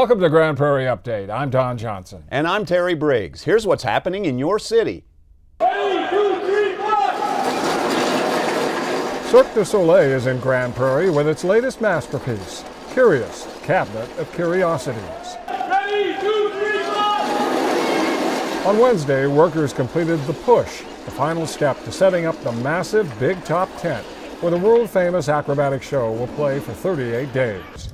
Welcome to Grand Prairie Update. I'm Don Johnson. And I'm Terry Briggs. Here's what's happening in your city. Ready, 2, 3, 4! Cirque du Soleil is in Grand Prairie with its latest masterpiece, Curious, Cabinet of Curiosities. Ready, 2, 3, 4! On Wednesday, workers completed the push, the final step to setting up the massive big top tent where the world-famous acrobatic show will play for 38 days.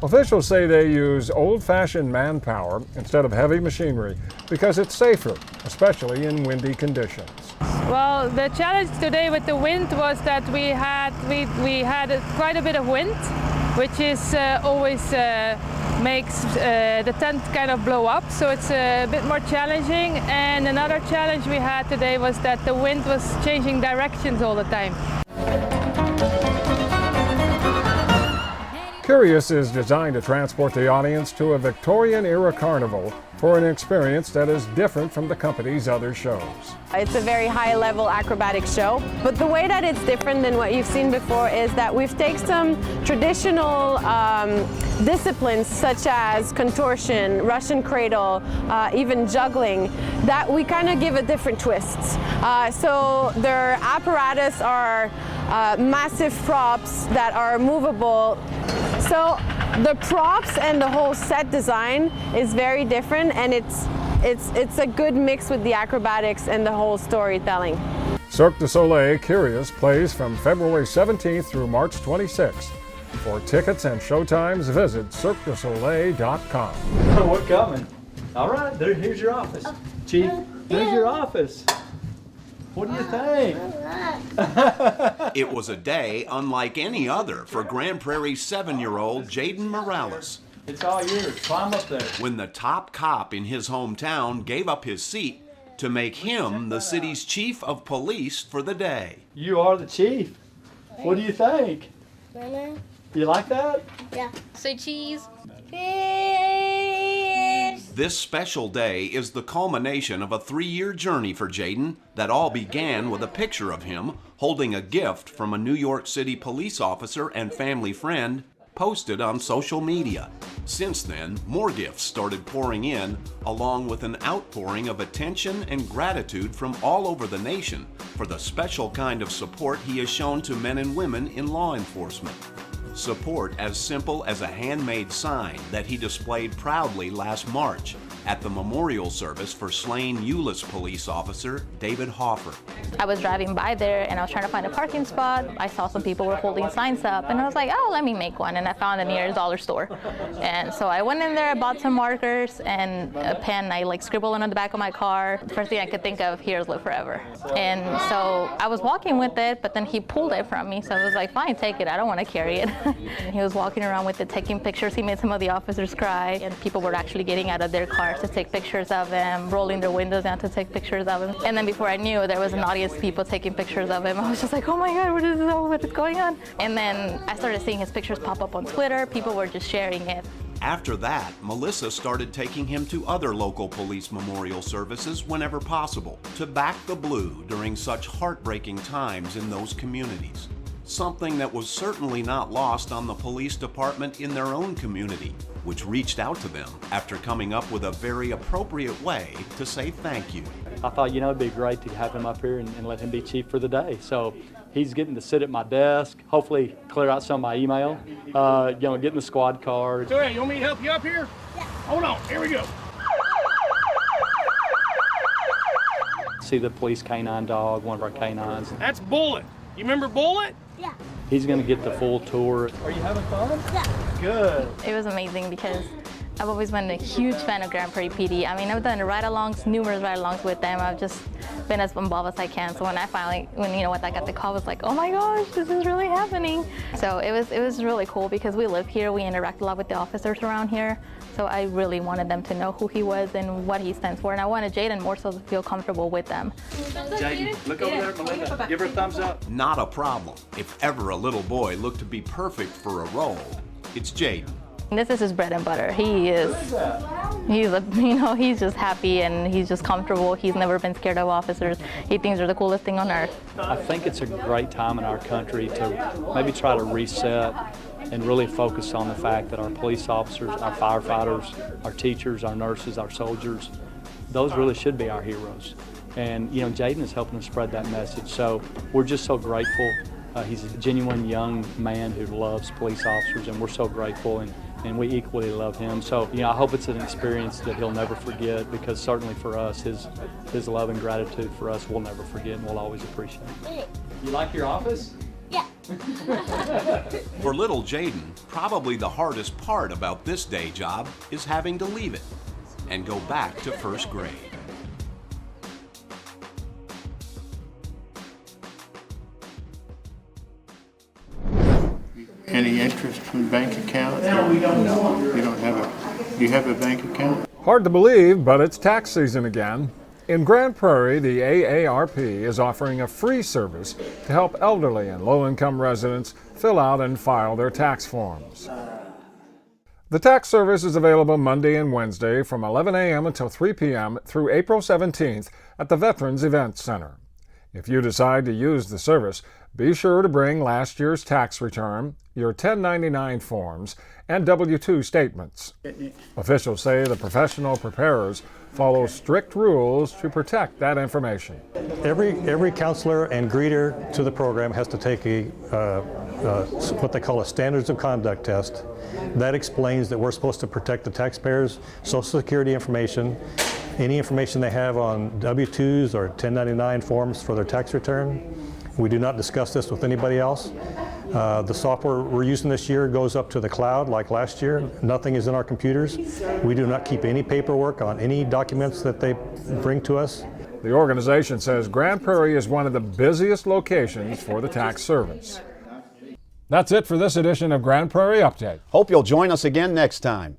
Officials say they use old-fashioned manpower instead of heavy machinery because it's safer, especially in windy conditions. Well, the challenge today with the wind was that we had quite a bit of wind, which is always makes the tent kind of blow up, so it's a bit more challenging. And another challenge we had today was that the wind was changing directions all the time. Curious is designed to transport the audience to a Victorian-era carnival for an experience that is different from the company's other shows. It's a very high-level acrobatic show, but the way that it's different than what you've seen before is that we've taken some traditional disciplines such as contortion, Russian cradle, even juggling, that we kind of give a different twist. So their apparatus are massive props that are movable. So the props and the whole set design is very different, and it's a good mix with the acrobatics and the whole storytelling. Cirque du Soleil Curious plays from February 17th through March 26th. For tickets and showtimes, visit cirquedusoleil.com. We're coming. All right, here's your office. Chief, there's your office. What do you think? It was a day unlike any other for Grand Prairie's 7-year-old Jaden Morales. It's all yours. Climb up there. When the top cop in his hometown gave up his seat to make him the city's chief of police for the day. You are the chief. What do you think? You like that? Yeah. Say cheese. This special day is the culmination of a 3-year journey for Jaden that all began with a picture of him holding a gift from a New York City police officer and family friend posted on social media. Since then, more gifts started pouring in, along with an outpouring of attention and gratitude from all over the nation for the special kind of support he has shown to men and women in law enforcement. Support as simple as a handmade sign that he displayed proudly last March at the memorial service for slain Euless police officer David Hoffer. I was driving by there and I was trying to find a parking spot. I saw some people were holding signs up and I was like, oh, let me make one. And I found the nearest dollar store. And so I went in there, I bought some markers and a pen. I scribbled on the back of my car. The first thing I could think of, here's Live Forever. And so I was walking with it, but then he pulled it from me. So I was like, fine, take it. I don't want to carry it. And he was walking around with it, taking pictures. He made some of the officers cry. And people were actually getting out of their cars to take pictures of him, rolling their windows down to take pictures of him. And then before I knew, there was an audience of people taking pictures of him. I was just like, oh my God, what is going on? And then I started seeing his pictures pop up on Twitter. People were just sharing it. After that, Melissa started taking him to other local police memorial services whenever possible to back the blue during such heartbreaking times in those communities. Something that was certainly not lost on the police department in their own community, which reached out to them after coming up with a very appropriate way to say thank you. I thought, it'd be great to have him up here and let him be chief for the day. So he's getting to sit at my desk, hopefully clear out some of my email, getting the squad card. So, hey, you want me to help you up here? Yeah. Hold on, here we go. See the police canine dog, one of our canines. That's Bullet. You remember Bullet? Yeah. He's going to get the full tour. Are you having fun? Yeah. Good. It was amazing because I've always been a huge fan of Grand Prairie PD. I mean, I've done ride-alongs, numerous ride-alongs with them. I've just been as involved as I can. So when I got the call, I was like, oh my gosh, this is really happening. So it was really cool because we live here. We interact a lot with the officers around here. So I really wanted them to know who he was and what he stands for. And I wanted Jaden more so to feel comfortable with them. Jaden, look over there at Melinda. Give her a thumbs up. Not a problem. If ever a little boy looked to be perfect for a role, it's Jaden. This is his bread and butter. He's just happy and he's just comfortable. He's never been scared of officers. He thinks they're the coolest thing on earth. I think it's a great time in our country to maybe try to reset and really focus on the fact that our police officers, our firefighters, our teachers, our nurses, our soldiers, those really should be our heroes. And Jaden is helping us spread that message. So we're just so grateful. He's a genuine young man who loves police officers, and we're so grateful, and we equally love him. So I hope it's an experience that he'll never forget, because certainly for us, his love and gratitude for us we'll never forget and we'll always appreciate. You like your office? Yeah. For little Jaden, probably the hardest part about this day job is having to leave it and go back to first grade. Any interest from bank account? No, we don't. No, you don't have a. Do you have a bank account? Hard to believe, but it's tax season again. In Grand Prairie, the AARP is offering a free service to help elderly and low-income residents fill out and file their tax forms. The tax service is available Monday and Wednesday from 11 a.m. until 3 p.m. through April 17th at the Veterans Event Center. If you decide to use the service, be sure to bring last year's tax return, your 1099 forms, and W-2 statements. Officials say the professional preparers follow strict rules to protect that information. Every counselor and greeter to the program has to take what they call a standards of conduct test. That explains that we're supposed to protect the taxpayers' Social Security information, any information they have on W-2s or 1099 forms for their tax return. We do not discuss this with anybody else. The software we're using this year goes up to the cloud like last year. Nothing is in our computers. We do not keep any paperwork on any documents that they bring to us. The organization says Grand Prairie is one of the busiest locations for the tax service. That's it for this edition of Grand Prairie Update. Hope you'll join us again next time.